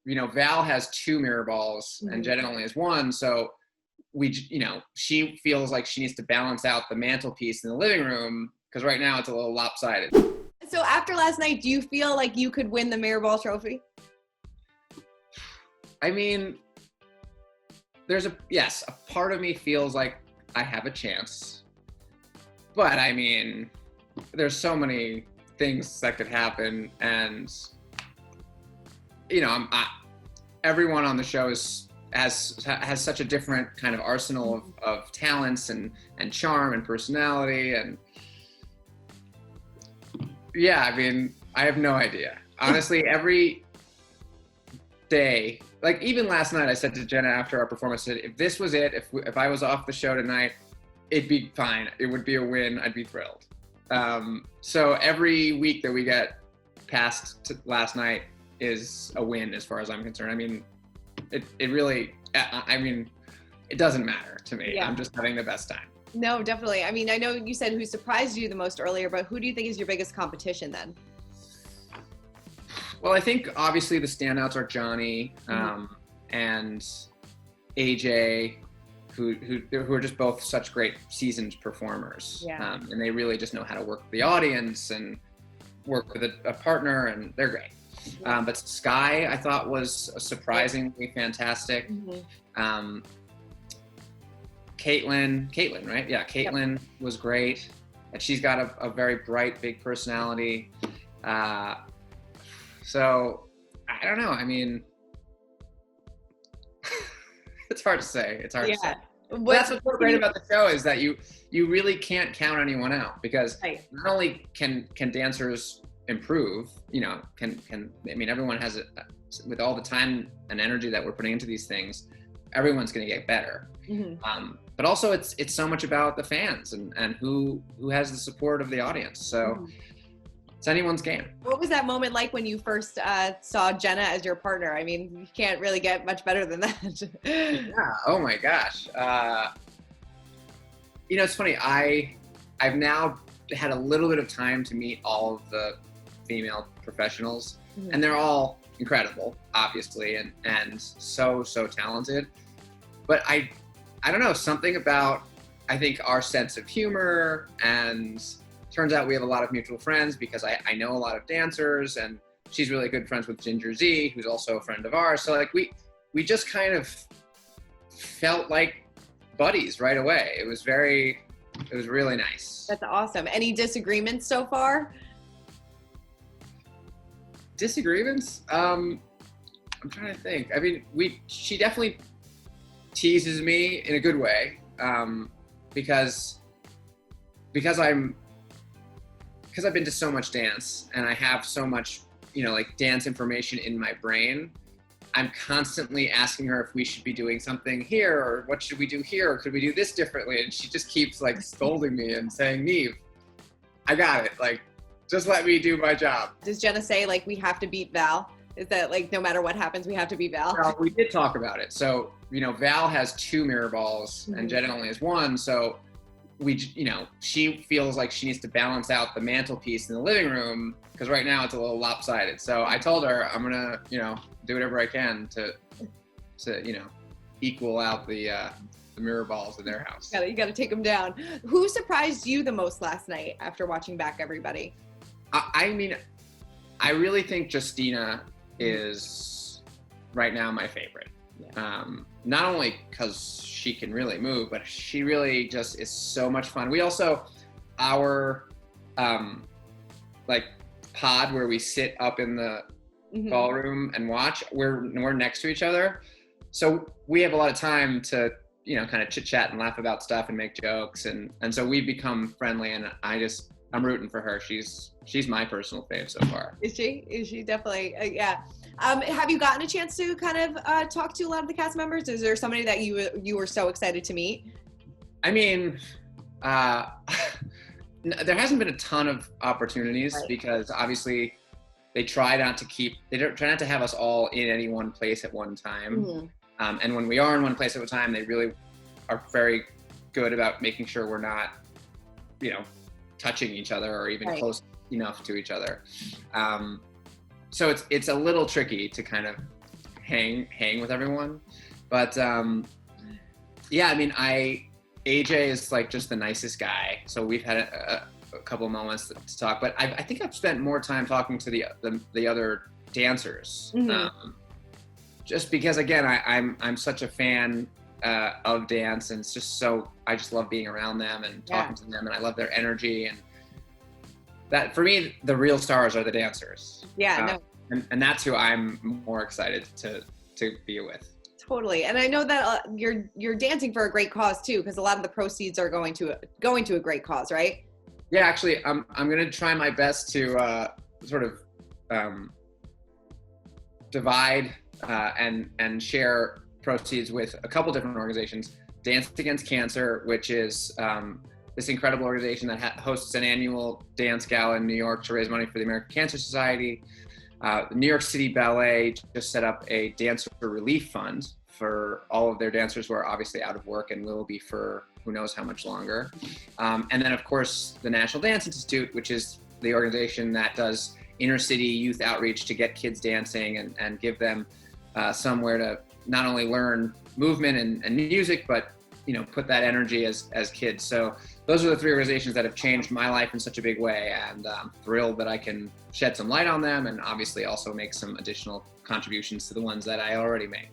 Val has 2 Mirrorballs and Jenna only has 1. So she feels like she needs to balance out the mantelpiece in the living room because right now it's a little lopsided. So after last night, do you feel like you could win the Mirrorball trophy? I mean, a part of me feels like I have a chance, but I mean, there's so many things that could happen, and everyone on the show has such a different kind of arsenal of talents and charm and personality, and yeah, I mean, I have no idea. Honestly, every day, like even last night, I said to Jenna after our performance, I said, if this was it, if I was off the show tonight, it'd be fine. It would be a win. I'd be thrilled. So every week that we get past last night is a win as far as I'm concerned. I mean, it really, I mean, it doesn't matter to me. Yeah. I'm just having the best time. No, definitely. I mean, I know you said who surprised you the most earlier, but who do you think is your biggest competition then? Well, I think obviously the standouts are Johnny and AJ, who are just both such great seasoned performers. Yeah. And they really just know how to work with the audience and work with a partner, and they're great. Yeah. But Sky, I thought, was surprisingly fantastic. Caitlin, right? Yeah, Caitlin was great. And she's got a very bright, big personality. So, I don't know. I mean, it's hard to say. It's hard to say. That's what's great about the show is that you really can't count anyone out, because not only can dancers improve, everyone has it with all the time and energy that we're putting into these things, everyone's going to get better. But also it's so much about the fans and who has the support of the audience. So it's anyone's game. What was that moment like when you first saw Jenna as your partner? I mean, you can't really get much better than that. Yeah. Oh my gosh. It's funny. I've now had a little bit of time to meet all of the female professionals, and they're all incredible, obviously, and so talented. But I don't know, something about, I think, our sense of humor, and turns out we have a lot of mutual friends because I know a lot of dancers, and she's really good friends with Ginger Z, who's also a friend of ours. So like we just kind of felt like buddies right away. It was really nice. That's awesome. Any disagreements so far? Disagreements? I'm trying to think. I mean, she definitely teases me in a good way, because I've been to so much dance and I have so much, dance information in my brain. I'm constantly asking her if we should be doing something here, or what should we do here, or could we do this differently? And she just keeps like scolding me and saying, Nev, I got it. Like, just let me do my job. Does Jenna say like we have to beat Val? Is that like no matter what happens, we have to beat Val? Well, we did talk about it. So, Val has 2 Mirrorballs and Jenna only has 1. So she feels like she needs to balance out the mantelpiece in the living room because right now it's a little lopsided. So I told her I'm gonna, do whatever I can to equal out the Mirrorballs in their house. You gotta take them down. Who surprised you the most last night after watching back everybody? I mean, I really think Justina is right now my favorite. Yeah. Not only because she can really move, but she really just is so much fun. We also, our pod where we sit up in the ballroom and watch, we're next to each other. So we have a lot of time to, kind of chit chat and laugh about stuff and make jokes. And so we've become friendly, and I'm rooting for her. She's my personal fave so far. Is she definitely? Yeah. Have you gotten a chance to kind of talk to a lot of the cast members? Is there somebody that you were so excited to meet? I mean, there hasn't been a ton of opportunities because obviously they try not to have us all in any one place at one time. And when we are in one place at a time, they really are very good about making sure we're not, touching each other or even close enough to each other. So it's a little tricky to kind of hang with everyone. But yeah, I mean, AJ is like just the nicest guy. So we've had a couple of moments to talk, but I think I've spent more time talking to the other dancers, just because again, I'm such a fan of dance, and it's just I just love being around them and talking to them, and I love their energy. And that, for me, the real stars are the dancers. Yeah, and that's who I'm more excited to be with. Totally. And I know that you're dancing for a great cause too, because a lot of the proceeds are going to a great cause, right? Yeah, actually, I'm going to try my best to sort of divide and share proceeds with a couple different organizations. Dance Against Cancer, which is this incredible organization that hosts an annual dance gala in New York to raise money for the American Cancer Society. The New York City Ballet just set up a dancer relief fund for all of their dancers who are obviously out of work and will be for who knows how much longer. And then, of course, the National Dance Institute, which is the organization that does inner city youth outreach to get kids dancing and give them somewhere to not only learn movement and music, but put that energy as kids. So those are the three organizations that have changed my life in such a big way, and I'm thrilled that I can shed some light on them and obviously also make some additional contributions to the ones that I already make.